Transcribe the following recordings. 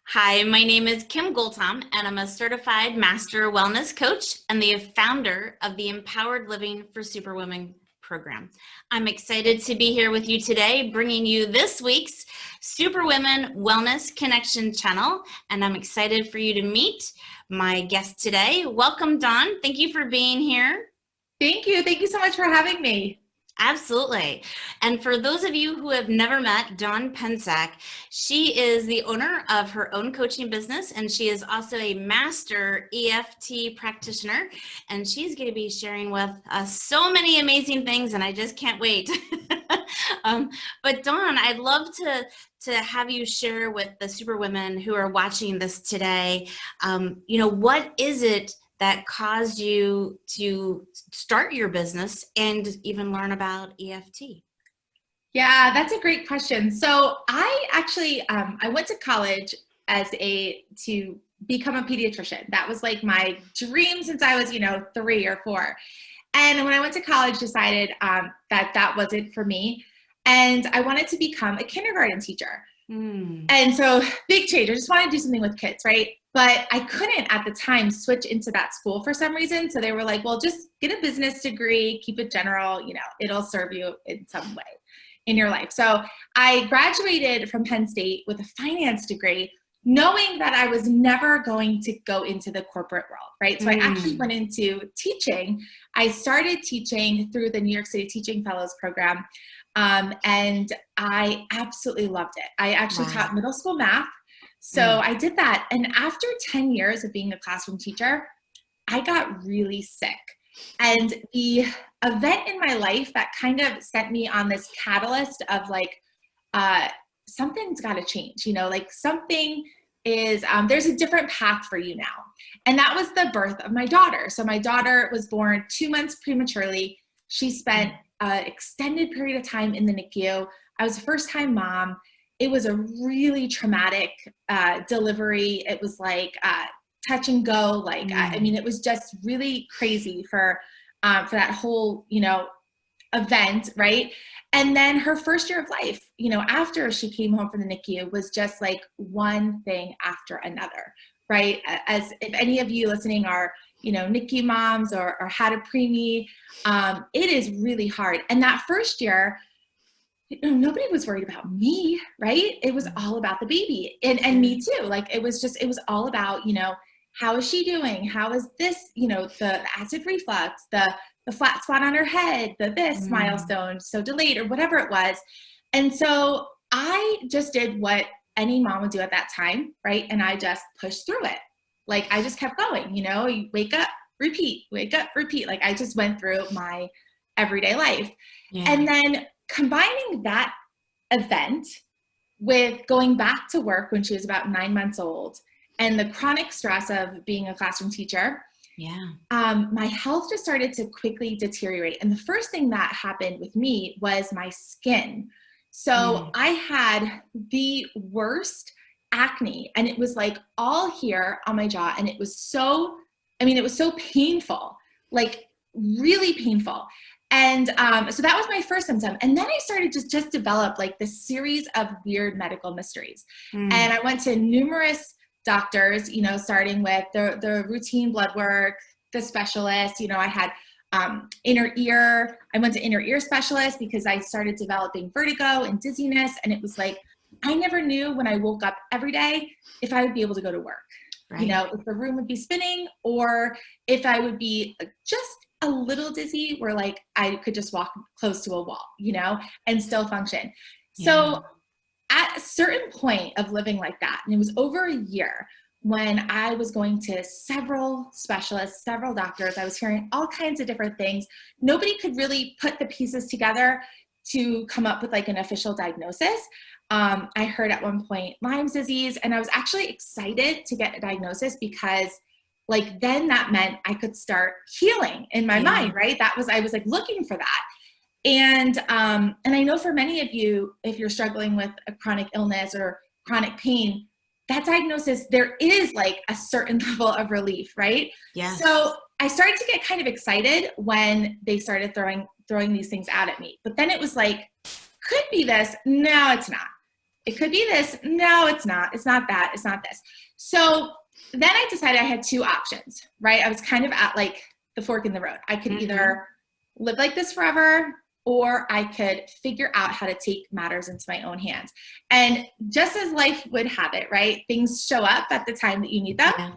Hi, my name is Kim Goldtom, and I'm a certified master wellness coach and the founder of the Empowered Living for Superwomen program. I'm excited to be here with you today, bringing you this week's Superwomen Wellness Connection channel, and I'm excited for you to meet my guest today. Welcome, Dawn. Thank you for being here. Thank you. Thank you so much for having me. Absolutely. And for those of you who have never met Dawn Pensack, she is the owner of her own coaching business, and she is also a master EFT practitioner. And she's going to be sharing with us so many amazing things, and I just can't wait. But Dawn, I'd love to have you share with the superwomen who are watching this today, what is it that caused you to start your business and even learn about EFT? Yeah, that's a great question. So I actually, I went to college to become a pediatrician. That was like my dream since I was, 3 or 4. And when I went to college, decided that wasn't for me. And I wanted to become a kindergarten teacher. And so big change. I just wanted to do something with kids, right? But I couldn't at the time switch into that school for some reason. So they were like, well, just get a business degree, keep it general, it'll serve you in some way in your life. So I graduated from Penn State with a finance degree, knowing that I was never going to go into the corporate world, right? So I actually went into teaching. I started teaching through the New York City Teaching Fellows program. And I absolutely loved it. I actually taught middle school math. So I did that. And after 10 years of being a classroom teacher, I got really sick. And the event in my life that kind of sent me on this catalyst of something's got to change, something is, there's a different path for you now. And that was the birth of my daughter. So my daughter was born 2 months prematurely. She spent an extended period of time in the NICU. I was a first-time mom. It was a really traumatic delivery. It was like touch and go. It was just really crazy for that whole, event, right? And then her first year of life, after she came home from the NICU, was just like one thing after another, right? As if any of you listening are, NICU moms or had a preemie, it is really hard. And that first year, nobody was worried about me, right? It was all about the baby and me too. It was all about, how is she doing? How is this, the acid reflux, the flat spot on her head, this milestone, so delayed or whatever it was. And so I just did what any mom would do at that time, right? And I just pushed through it. I just kept going, you wake up, repeat, wake up, repeat. I just went through my everyday life. Yeah. And then combining that event with going back to work when she was about 9 months old and the chronic stress of being a classroom teacher, my health just started to quickly deteriorate. And the first thing that happened with me was my skin. So I had the worst acne, and it was all here on my jaw. And it was so painful, really painful. And so that was my first symptom. And then I started to just develop this series of weird medical mysteries. And I went to numerous doctors, starting with the routine blood work, the specialist, I had inner ear. I went to inner ear specialist because I started developing vertigo and dizziness. And it was I never knew when I woke up every day if I would be able to go to work, right. If the room would be spinning or if I would be just a little dizzy where I could just walk close to a wall, and still function. Yeah. So at a certain point of living like that, and it was over a year when I was going to several specialists, several doctors, I was hearing all kinds of different things. Nobody could really put the pieces together to come up with an official diagnosis. I heard at one point Lyme's disease, and I was actually excited to get a diagnosis because then that meant I could start healing in my mind, right? I was looking for that. And I know for many of you, if you're struggling with a chronic illness or chronic pain, that diagnosis, there is a certain level of relief, right? Yeah. So I started to get kind of excited when they started throwing these things out at me. But then it was could be this. No, it's not. it could be this. No, it's not. It's not that. It's not this. So then I decided I had two options, right? I was kind of at like the fork in the road. I could either live like this forever, or I could figure out how to take matters into my own hands. And just as life would have it, right? Things show up at the time that you need them. Yeah.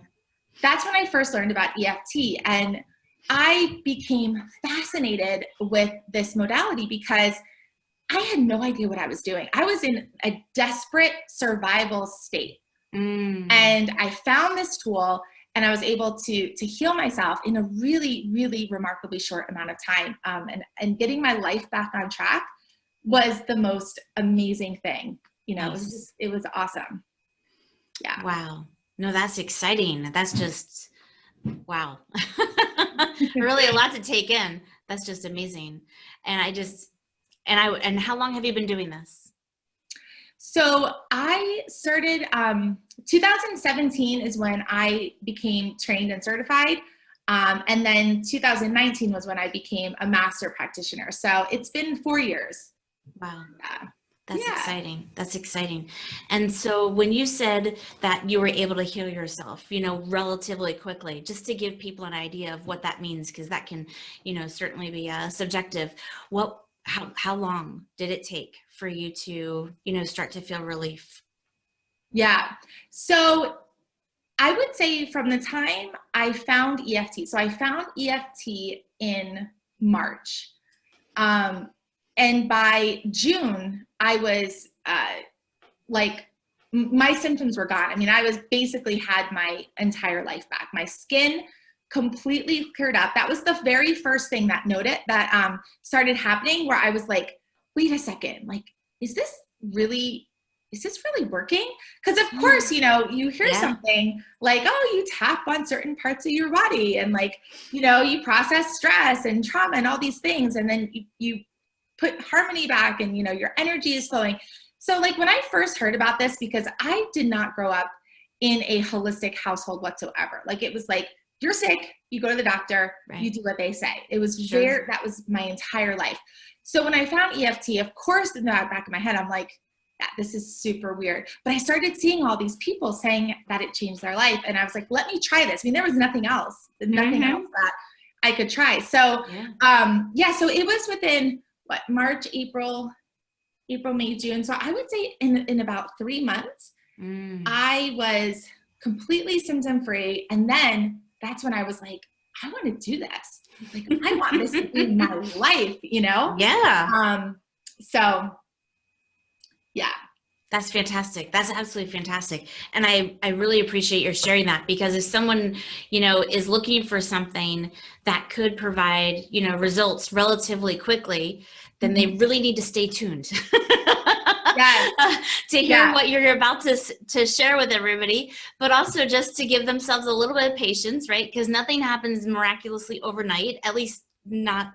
That's when I first learned about EFT. And I became fascinated with this modality because I had no idea what I was doing. I was in a desperate survival state. And I found this tool, and I was able to heal myself in a really, really remarkably short amount of time. And getting my life back on track was the most amazing thing. You know, it was awesome. Yeah. Wow. No, that's exciting. That's just, wow. Really a lot to take in. That's just amazing. And how long have you been doing this? So I started, 2017 is when I became trained and certified. And then 2019 was when I became a master practitioner. So it's been 4 years. Wow. That's exciting. That's exciting. And so when you said that you were able to heal yourself, you know, relatively quickly, just to give people an idea of what that means, because that can, you know, certainly be subjective. How long did it take for you to, you know, start to feel relief? Yeah. So I would say from the time I found EFT, so I found EFT in March. And by June, I was like, my symptoms were gone. I mean, I was basically had my entire life back. My skin completely cleared up. That was the very first thing that started happening, where I was like, wait a second, like, is this really working? Because of course, you know, you hear something like, oh, you tap on certain parts of your body, and like, you know, you process stress and trauma and all these things, and then you put harmony back, and you know, your energy is flowing. So like when I first heard about this, because I did not grow up in a holistic household whatsoever. Like it was like, you're sick, you go to the doctor, you do what they say. It was that was my entire life. So when I found EFT, of course, in the back of my head, I'm like, this is super weird. But I started seeing all these people saying that it changed their life. And I was like, let me try this. I mean, there was nothing else that I could try. So, so it was within March, April, May, June. So I would say in about 3 months, I was completely symptom free. And then that's when I was like, I want to do this. Like, I want this to be my life, you know? Yeah. So yeah. That's fantastic. That's absolutely fantastic. And I really appreciate your sharing that, because if someone, you know, is looking for something that could provide, you know, results relatively quickly, then they really need to stay tuned. To hear what you're about to share with everybody, but also just to give themselves a little bit of patience, right? Because nothing happens miraculously overnight, at least not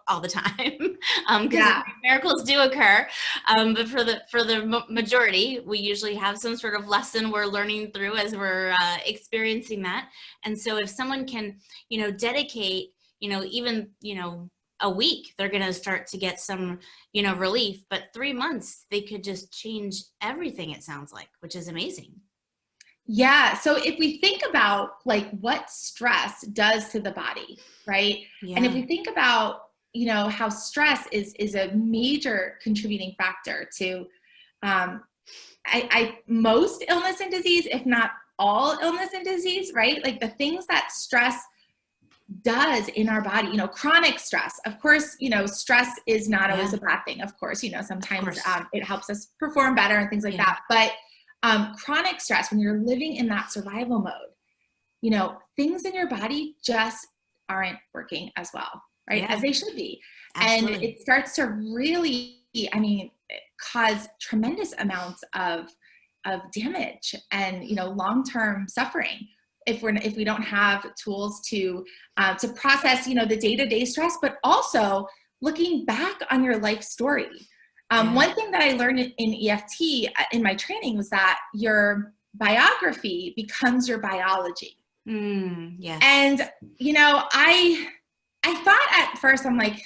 all the time, because miracles do occur. But for the majority, we usually have some sort of lesson we're learning through as we're experiencing that. And so if someone can, you know, dedicate, you know, even, you know, a week, they're going to start to get some, you know, relief. But 3 months, they could just change everything, it sounds like, which is amazing. Yeah. So if we think about like what stress does to the body, right? Yeah. And if we think about, you know, how stress is a major contributing factor to most illness and disease, if not all illness and disease, right? Like the things that stress does in our body, you know, chronic stress, of course, you know, stress is not always a bad thing. Of course, you know, sometimes it helps us perform better and things like that. But chronic stress, when you're living in that survival mode, you know, things in your body just aren't working as well, right? As they should be. Absolutely. And it starts to really, I mean, cause tremendous amounts of damage and, you know, long-term suffering if we don't have tools to process, you know, the day-to-day stress, but also looking back on your life story. One thing that I learned in EFT in my training was that your biography becomes your biology. And, you know, I thought at first, I'm like,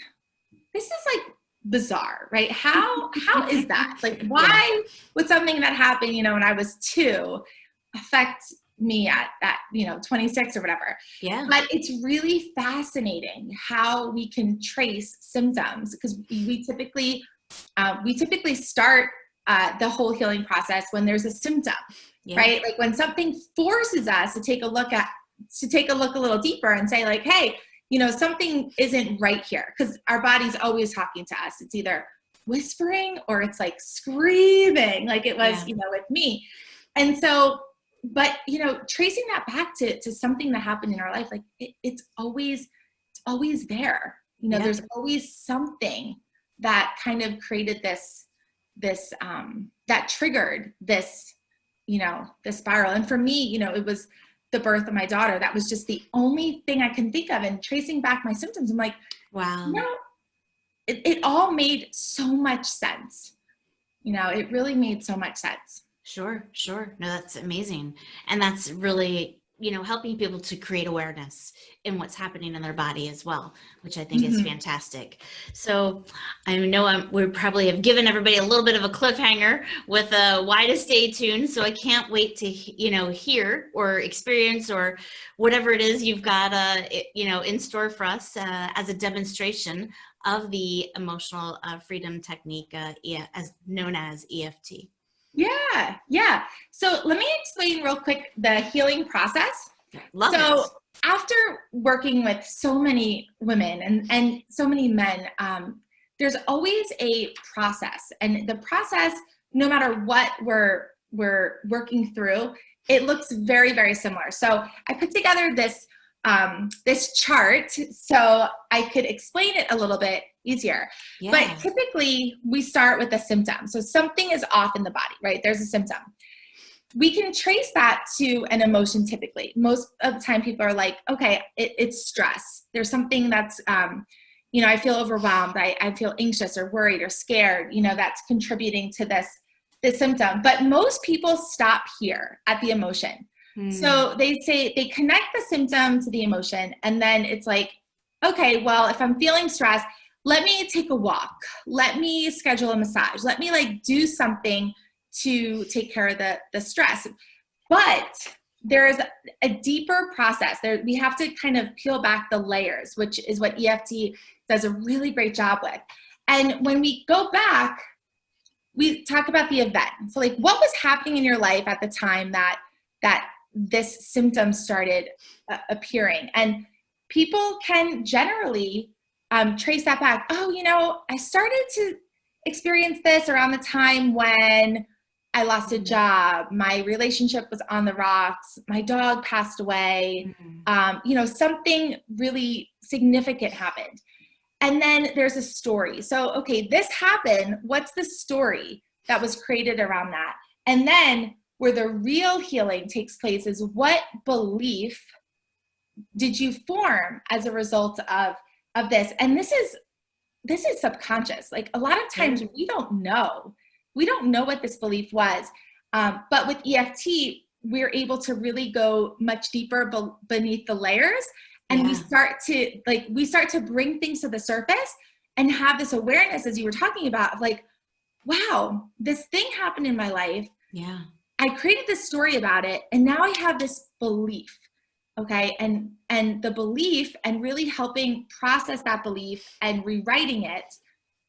this is like bizarre, right? How is that? Like, why would something that happened, when I was 2 affect me at 26 or whatever? Yeah. But it's really fascinating how we can trace symptoms, because we typically start the whole healing process when there's a symptom, right? Like when something forces us to take a look a little deeper and say like, hey, something isn't right here, because our body's always talking to us. It's either whispering or it's like screaming, like it was, with me. And so, but, tracing that back to something that happened in our life, like it's always there. There's always something that kind of created this that triggered this, this spiral. And for me, it was the birth of my daughter. That was just the only thing I can think of. And tracing back my symptoms, I'm like, wow, it all made so much sense. It really made so much sense. Sure. No, that's amazing. And that's really, helping people to create awareness in what's happening in their body as well, which I think is fantastic. So I know we probably have given everybody a little bit of a cliffhanger with why to stay tuned. So I can't wait to, hear or experience or whatever it is you've got, in store for us as a demonstration of the emotional freedom technique, as known as EFT. Yeah. So let me explain real quick the healing process. Love it. After working with so many women and so many men, there's always a process, and the process, no matter what we're working through, it looks very, very similar. So I put together this chart so I could explain it a little bit easier. Yeah. But typically we start with a symptom. So something is off in the body, right? There's a symptom. We can trace that to an emotion typically. Most of the time people are like, okay, it's stress. There's something that's, I feel overwhelmed. I feel anxious or worried or scared, that's contributing to this symptom. But most people stop here at the emotion. So they connect the symptom to the emotion, and then it's like, okay, well, if I'm feeling stressed, let me take a walk. Let me schedule a massage. Let me do something to take care of the stress. But there's a deeper process. We have to kind of peel back the layers, which is what EFT does a really great job with. And when we go back, we talk about the event. So what was happening in your life at the time that this symptom started appearing? And people can generally trace that back. Oh, I started to experience this around the time when I lost a job, my relationship was on the rocks, my dog passed away, something really significant happened. And then there's a story. So, okay, this happened. What's the story that was created around that? And then where the real healing takes place is, what belief did you form as a result of this? And this is subconscious. A lot of times we don't know what this belief was. But with EFT, we're able to really go much deeper beneath the layers. And we start to bring things to the surface and have this awareness, as you were talking about, of wow, this thing happened in my life. Yeah. I created this story about it, and now I have this belief, okay? And the belief, and really helping process that belief and rewriting it,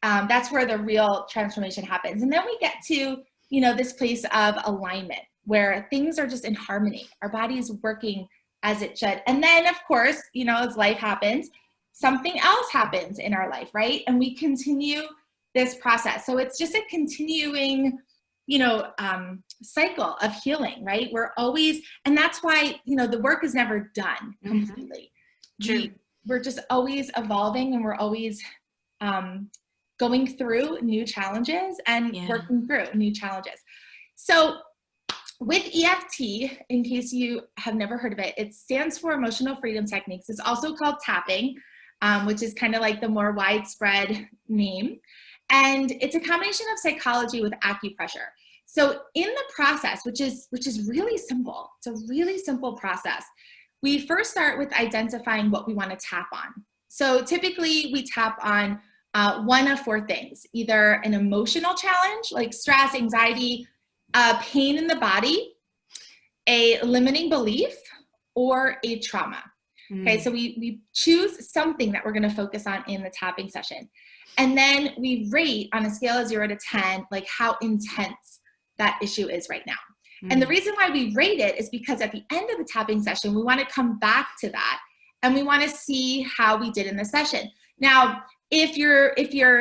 that's where the real transformation happens. And then we get to, this place of alignment where things are just in harmony. Our body is working as it should. And then, of course, as life happens, something else happens in our life, right? And we continue this process. So it's just a continuing cycle of healing, right? We're always, and that's why, the work is never done completely. We're just always evolving, and we're always going through new challenges and working through new challenges. So with EFT, in case you have never heard of it, it stands for Emotional Freedom Techniques. It's also called tapping, which is kind of the more widespread name. And it's a combination of psychology with acupressure. So in the process, which is really simple, it's a really simple process. We first start with identifying what we want to tap on. So typically we tap on one of four things: either an emotional challenge like stress, anxiety, pain in the body, a limiting belief, or a trauma. Okay, so we choose something that we're going to focus on in the tapping session. And then we rate on a scale of 0 to 10, like how intense that issue is right now. And the reason why we rate it is because at the end of the tapping session, we want to come back to that and we want to see how we did in the session. Now, if your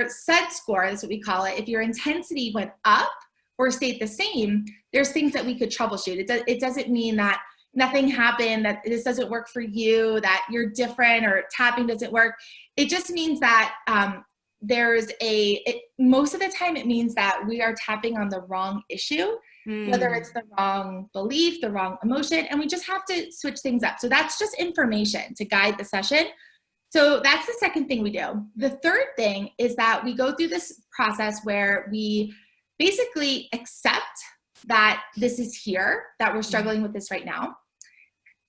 SUD score, that's what we call it, if your intensity went up or stayed the same, there's things that we could troubleshoot. It doesn't mean that nothing happened, that this doesn't work for you, that you're different, or tapping doesn't work. It just means that most of the time it means that we are tapping on the wrong issue, whether it's the wrong belief, the wrong emotion, and we just have to switch things up. So that's just information to guide the session. So that's the second thing we do. The third thing is that we go through this process where we basically accept that this is here, that we're struggling with this right now.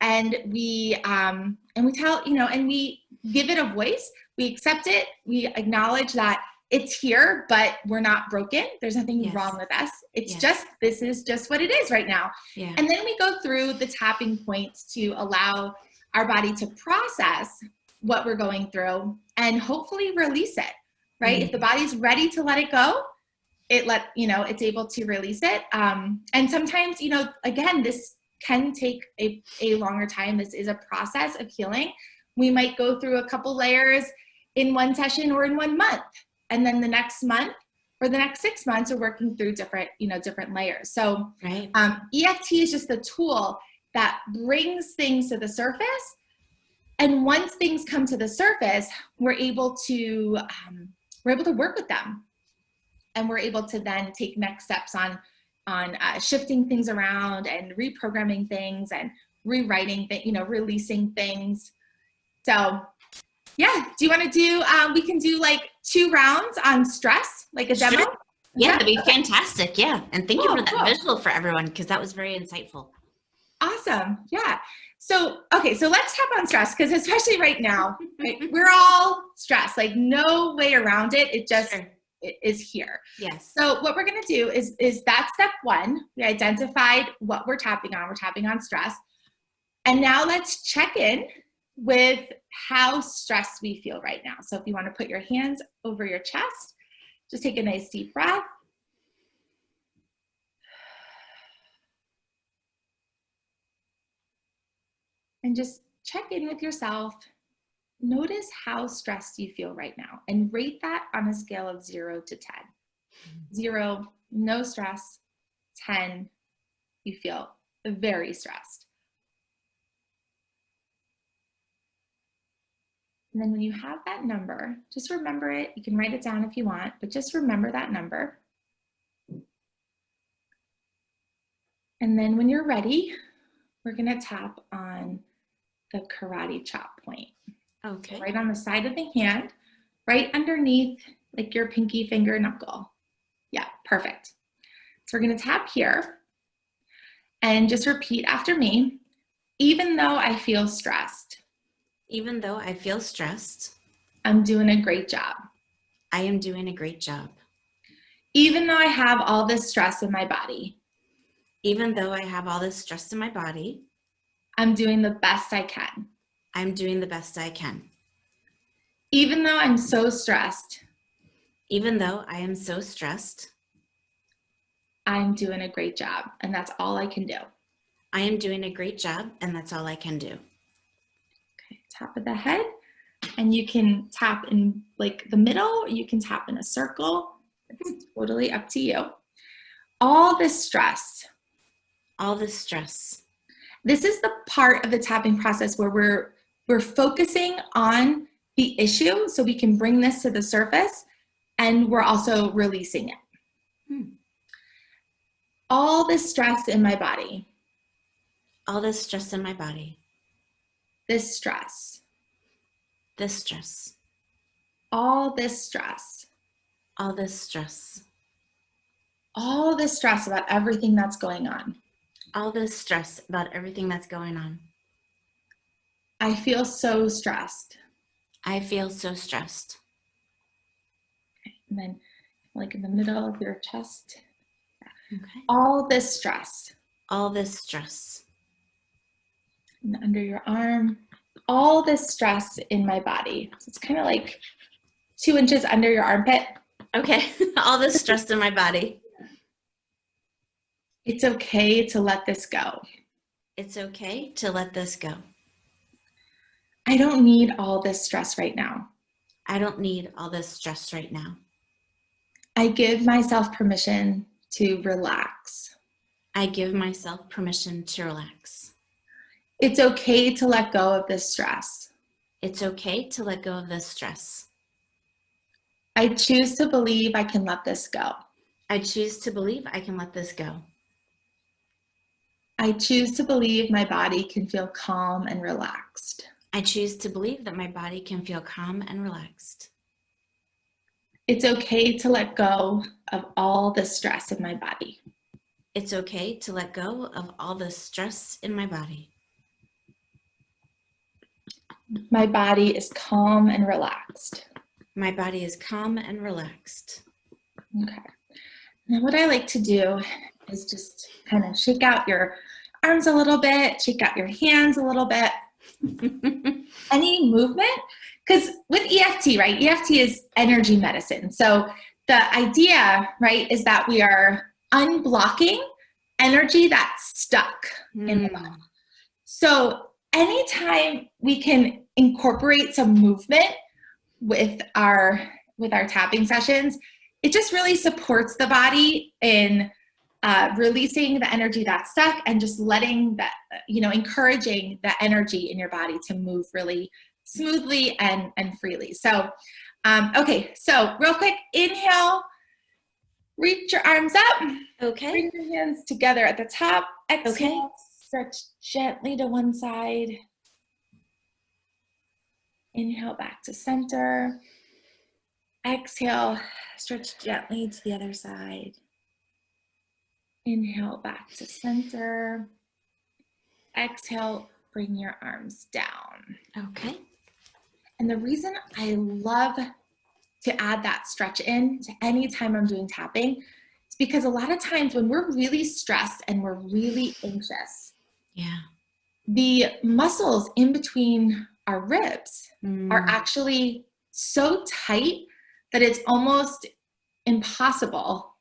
And we tell, and we give it a voice. We accept it. We acknowledge that it's here, but we're not broken. There's nothing wrong with us. It's just, this is just what it is right now. Yeah. And then we go through the tapping points to allow our body to process what we're going through and hopefully release it, right? If the body's ready to let it go, it's able to release it. And sometimes, again, this can take a longer time. This is a process of healing. We might go through a couple layers in one session or in 1 month. And then the next month or the next 6 months are working through different layers. So EFT is just the tool that brings things to the surface. And once things come to the surface, we're able to work with them. And we're able to then take next steps on shifting things around and reprogramming things and rewriting, releasing things. So yeah, do you want to do, we can do like 2 rounds on stress, like a demo? Sure. Yeah, that'd be fantastic. Yeah. And thank you for that visual for everyone, because that was very insightful. Awesome. Yeah. So, okay, so let's tap on stress, because especially right now, right, we're all stressed, like no way around it. It just it is here. Yes. So what we're going to do is that step 1, we identified what we're tapping on. We're tapping on stress. And now let's check in with how stressed we feel right now. So if you want to put your hands over your chest, just take a nice deep breath. And just check in with yourself. Notice how stressed you feel right now and rate that on a scale of 0 to 10. 0, no stress. 10, you feel very stressed. And then when you have that number, just remember it. You can write it down if you want, but just remember that number. And then when you're ready, we're going to tap on the karate chop point. Okay. So right on the side of the hand, right underneath like your pinky finger knuckle. Yeah, perfect. So we're going to tap here and just repeat after me. Even though I feel stressed. Even though I feel stressed. I'm doing a great job. I am doing a great job. Even though I have all this stress in my body. Even though I have all this stress in my body. I'm doing the best I can. I'm doing the best I can. Even though I'm so stressed. Even though I am so stressed. I'm doing a great job, and that's all I can do. I am doing a great job, and that's all I can do. Okay, top of the head, and you can tap in like the middle, or you can tap in a circle. It's totally up to you. All this stress. All this stress. This is the part of the tapping process where we're focusing on the issue so we can bring this to the surface, and we're also releasing it. All this stress in my body. All this stress in my body. This stress. This stress. All this stress. All this stress. All this stress about everything that's going on. All this stress about everything that's going on. I feel so stressed. I feel so stressed. and then like in the middle of your chest. Okay. All this stress. All this stress. And under your arm. All this stress in my body. So it's kind of like 2 inches under your armpit. Okay. All this stress in my body. It's okay to let this go. It's okay to let this go. I don't need all this stress right now. I don't need all this stress right now. I give myself permission to relax. I give myself permission to relax. It's okay to let go of this stress. It's okay to let go of this stress. I choose to believe I can let this go. I choose to believe I can let this go. I choose to believe my body can feel calm and relaxed. I choose to believe that my body can feel calm and relaxed. It's okay to let go of all the stress in my body. It's okay to let go of all the stress in my body. My body is calm and relaxed. My body is calm and relaxed. Okay. Now what I like to do is just kind of shake out your arms a little bit, shake out your hands a little bit. Any movement, because with EFT, right? EFT is energy medicine. So the idea, right, is that we are unblocking energy that's stuck in the body. So anytime we can incorporate some movement with our tapping sessions, it just really supports the body in releasing the energy that's stuck and just letting that, encouraging the energy in your body to move really smoothly and freely. So, okay, so real quick, inhale, reach your arms up. Okay. Bring your hands together at the top. Exhale, Okay. stretch gently to one side. Inhale back to center. Exhale, stretch gently to the other side. Inhale back to center. Exhale, bring your arms down. Okay. And the reason I love to add that stretch in to any time I'm doing tapping is because a lot of times when we're really stressed and we're really anxious, Yeah. the muscles in between our ribs are actually so tight that it's almost impossible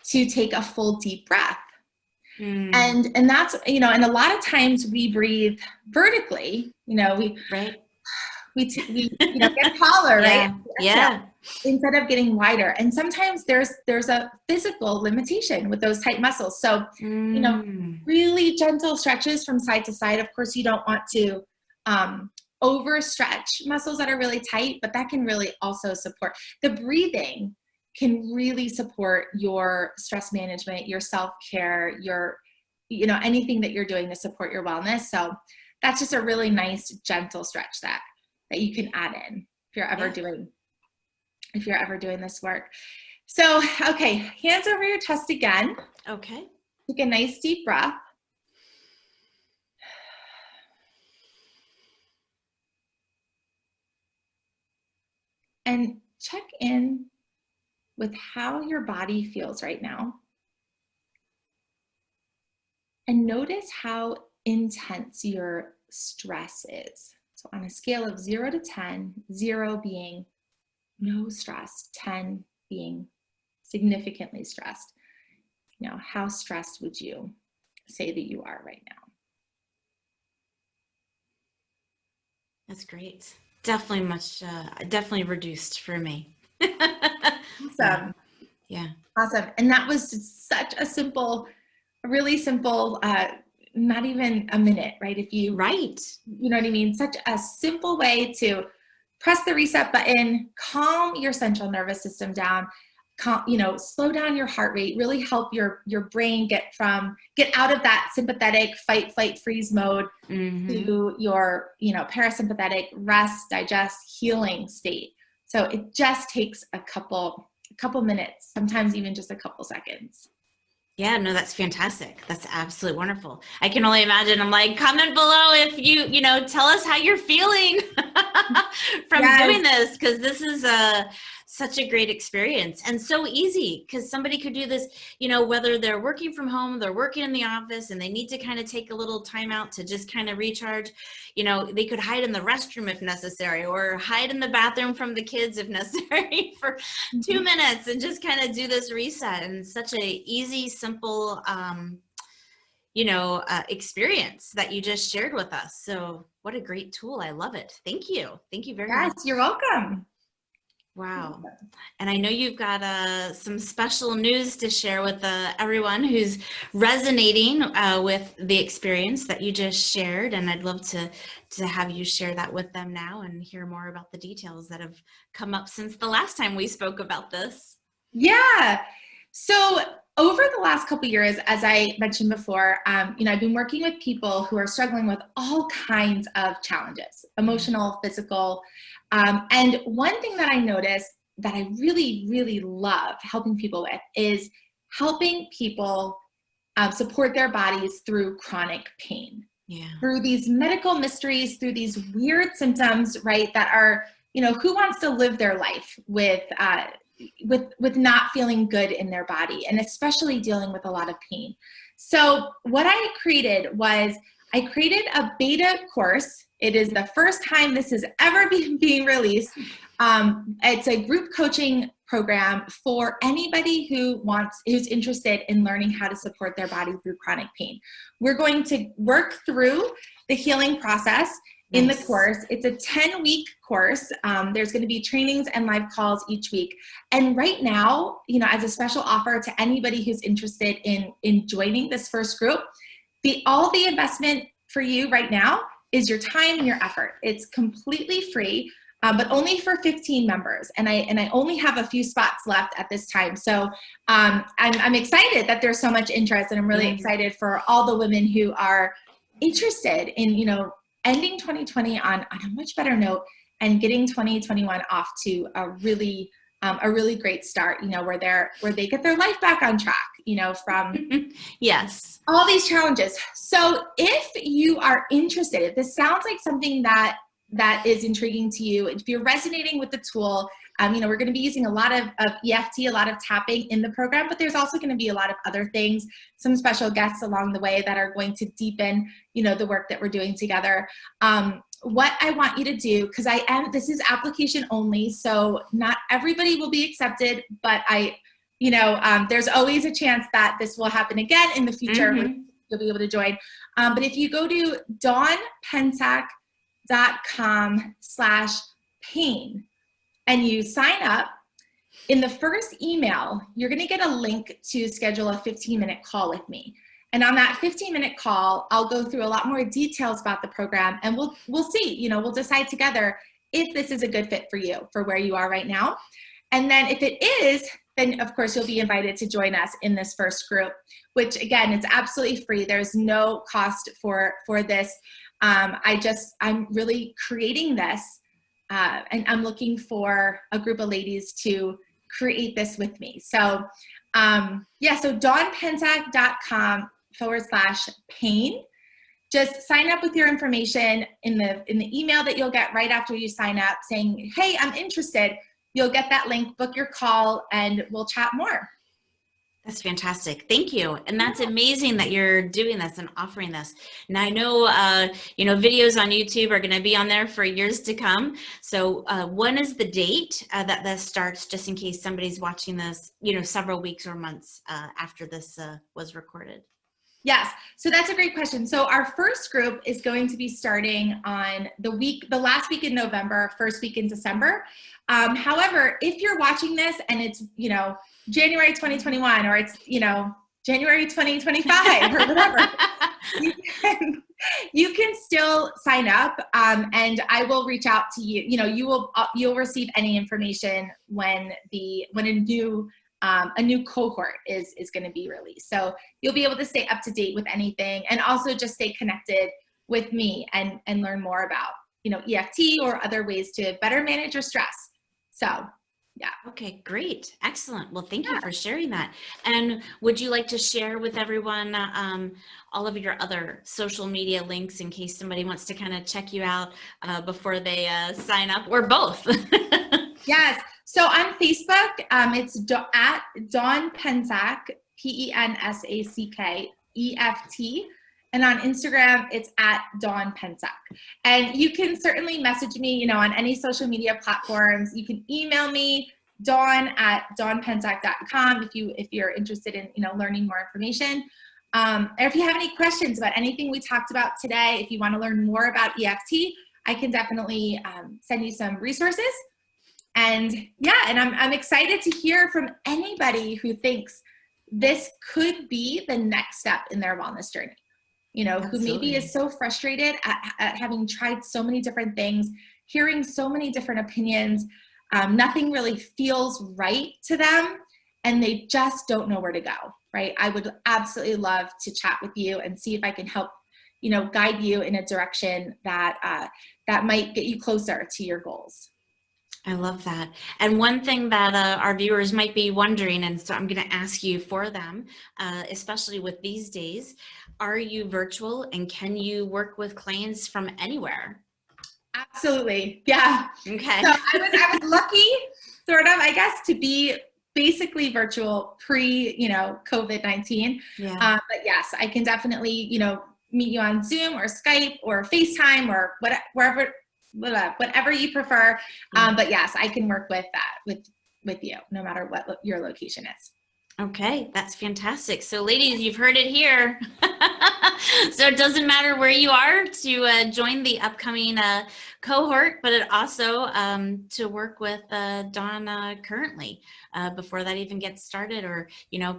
to take a full deep breath. And that's, and a lot of times we breathe vertically, Right. we get taller, right? Yeah. Instead of getting wider. And sometimes there's a physical limitation with those tight muscles. So, really gentle stretches from side to side. Of course, you don't want to overstretch muscles that are really tight, but that can really also support the breathing. Can really support your stress management, your self-care, your, anything that you're doing to support your wellness. So that's just a really nice, gentle stretch that you can add in if you're ever doing this work. So, okay, hands over your chest again. Okay. Take a nice deep breath. And check in with how your body feels right now. And notice how intense your stress is. So on a scale of 0 to 10, 0 being no stress, 10 being significantly stressed. How stressed would you say that you are right now? That's great. Definitely reduced for me. Awesome. Yeah. Awesome. And that was such a really simple, not even a minute, right? Right. You know what I mean? Such a simple way to press the reset button, calm your central nervous system down, slow down your heart rate, really help your brain get out of that sympathetic fight, flight, freeze mode to your, parasympathetic rest, digest, healing state. So it just takes a couple minutes, sometimes even just a couple seconds. Yeah, no, that's fantastic. That's absolutely wonderful. I can only imagine. I'm like, comment below if you tell us how you're feeling from doing this, because this is Such a great experience and so easy because somebody could do this, you know, whether they're working from home, they're working in the office and they need to kind of take a little time out to just kind of recharge. You know, they could hide in the restroom if necessary or hide in the bathroom from the kids if necessary for 2 minutes and just kind of do this reset. And such a easy, simple, experience that you just shared with us. So what a great tool. I love it. Thank you. Thank you very much. Yes, you're welcome. Wow. And I know you've got some special news to share with everyone who's resonating with the experience that you just shared. And I'd love to have you share that with them now and hear more about the details that have come up since the last time we spoke about this. Yeah. So over the last couple of years, as I mentioned before, I've been working with people who are struggling with all kinds of challenges, emotional, physical. And one thing that I noticed that I really, really love helping people with is helping people support their bodies through chronic pain. Yeah. Through these medical mysteries, through these weird symptoms, right, that are, who wants to live their life with not feeling good in their body, and especially dealing with a lot of pain. So what I created was I created a beta course. It is the first time this has ever been being released. It's a group coaching program for anybody who's interested in learning how to support their body through chronic pain. We're going to work through the healing process in the course. It's a 10-week course. There's going to be trainings and live calls each week. And right now, as a special offer to anybody who's interested in joining this first group, all the investment for you right now is your time and your effort. It's completely free, but only for 15 members. And I only have a few spots left at this time. So I'm excited that there's so much interest, and I'm really excited for all the women who are interested in, ending 2020 on a much better note and getting 2021 off to a really great start, where they get their life back on track, from yes, all these challenges. So if you are interested, if this sounds like something that is intriguing to you, if you're resonating with the tool, we're going to be using a lot of EFT, a lot of tapping in the program, but there's also going to be a lot of other things, some special guests along the way that are going to deepen, the work that we're doing together. What I want you to do, because this is application only, so not everybody will be accepted, but there's always a chance that this will happen again in the future. You'll be able to join. But if you go to dawnpensack.com/pain and you sign up, in the first email, you're going to get a link to schedule a 15-minute call with me. And on that 15-minute call, I'll go through a lot more details about the program, and we'll see, we'll decide together if this is a good fit for you, for where you are right now. And then if it is, then of course you'll be invited to join us in this first group, which again, it's absolutely free. There's no cost for this. I'm really creating this, and I'm looking for a group of ladies to create this with me. So so dawnpensack.com/pain. Just sign up with your information in the email that you'll get right after you sign up saying, hey, I'm interested. You'll get that link, book your call, and we'll chat more. That's fantastic. Thank you. And that's amazing that you're doing this and offering this. Now I know, videos on YouTube are going to be on there for years to come. So when is the date that this starts, just in case somebody's watching this, several weeks or months after this was recorded? Yes. So that's a great question. So our first group is going to be starting on the last week in November, first week in December. However, if you're watching this and it's, January 2021, or it's, January 2025 or whatever, you can still sign up, and I will reach out to you. You'll receive any information when a new cohort is going to be released. So you'll be able to stay up to date with anything, and also just stay connected with me and learn more about, EFT or other ways to better manage your stress. So, yeah. Okay, great. Excellent. Well, thank you for sharing that. And would you like to share with everyone all of your other social media links in case somebody wants to kind of check you out before they sign up, or both? Yes. So on Facebook, it's at Dawn Pensack, Pensack, EFT. And on Instagram, it's at Dawn Pensack. And you can certainly message me, on any social media platforms. You can email me, dawn@dawnpensack.com if you're interested in, learning more information. Or if you have any questions about anything we talked about today, if you want to learn more about EFT, I can definitely send you some resources. And yeah, and I'm excited to hear from anybody who thinks this could be the next step in their wellness journey. Who maybe is so frustrated at having tried so many different things, hearing so many different opinions, nothing really feels right to them, and they just don't know where to go, right? I would absolutely love to chat with you and see if I can help, guide you in a direction that might get you closer to your goals. I love that. And one thing that our viewers might be wondering, and so I'm going to ask you for them, especially with these days, are you virtual and can you work with clients from anywhere? Absolutely. Yeah. Okay. So I was lucky, sort of, I guess, to be basically virtual pre, COVID-19. Yeah. But yes, I can definitely, meet you on Zoom or Skype or FaceTime or whatever you prefer. But yes, I can work with that with you, no matter what your location is. Okay, that's fantastic. So ladies, you've heard it here. So it doesn't matter where you are to join the upcoming cohort, but it also to work with Dawn currently before that even gets started, or,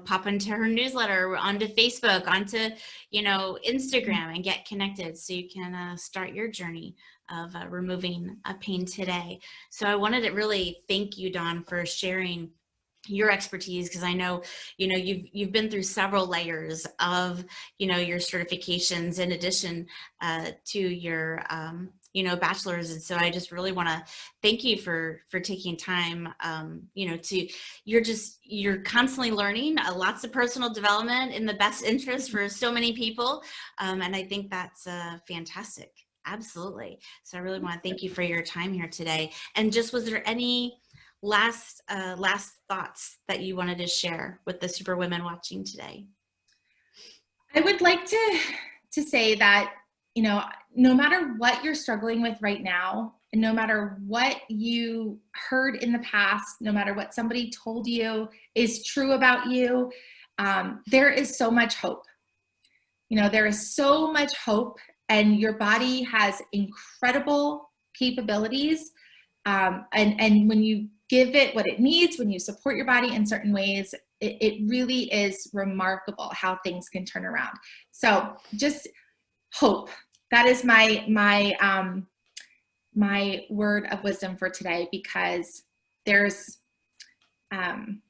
pop into her newsletter, onto Facebook, onto, Instagram, and get connected so you can start your journey of removing pain today. So I wanted to really thank you, Dawn, for sharing your expertise, because I know, you've been through several layers of, your certifications in addition to your, bachelor's. And so I just really want to thank you for taking time, you're constantly learning, lots of personal development in the best interest for so many people. And I think that's fantastic. Absolutely. So I really want to thank you for your time here today. And just, was there any last thoughts that you wanted to share with the Superwomen watching today? I would like to say that, no matter what you're struggling with right now, and no matter what you heard in the past, no matter what somebody told you is true about you, there is so much hope. There is so much hope, and your body has incredible capabilities. And when you give it what it needs, when you support your body in certain ways, it really is remarkable how things can turn around. So just hope. That is my word of wisdom for today, because there's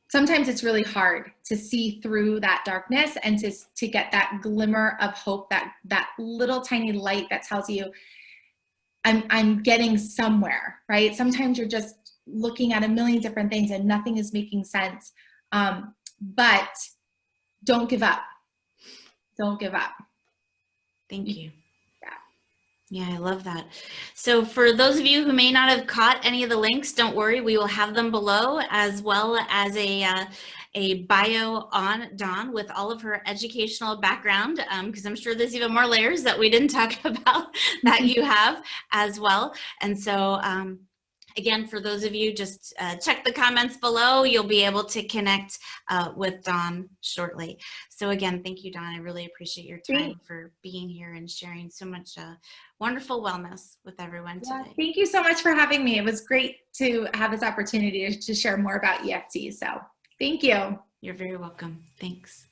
sometimes it's really hard to see through that darkness and to get that glimmer of hope, that little tiny light that tells you I'm getting somewhere, right? Sometimes you're just looking at a million different things and nothing is making sense. But don't give up. Don't give up. Thank you. Yeah, I love that. So for those of you who may not have caught any of the links, don't worry, we will have them below, as well as a bio on Dawn with all of her educational background, because I'm sure there's even more layers that we didn't talk about that you have as well. And so again, for those of you, just check the comments below. You'll be able to connect with Dawn shortly. So again, thank you, Dawn. I really appreciate your time for being here and sharing so much wonderful wellness with everyone today. Thank you so much for having me. It was great to have this opportunity to share more about EFT. So thank you. You're very welcome. Thanks.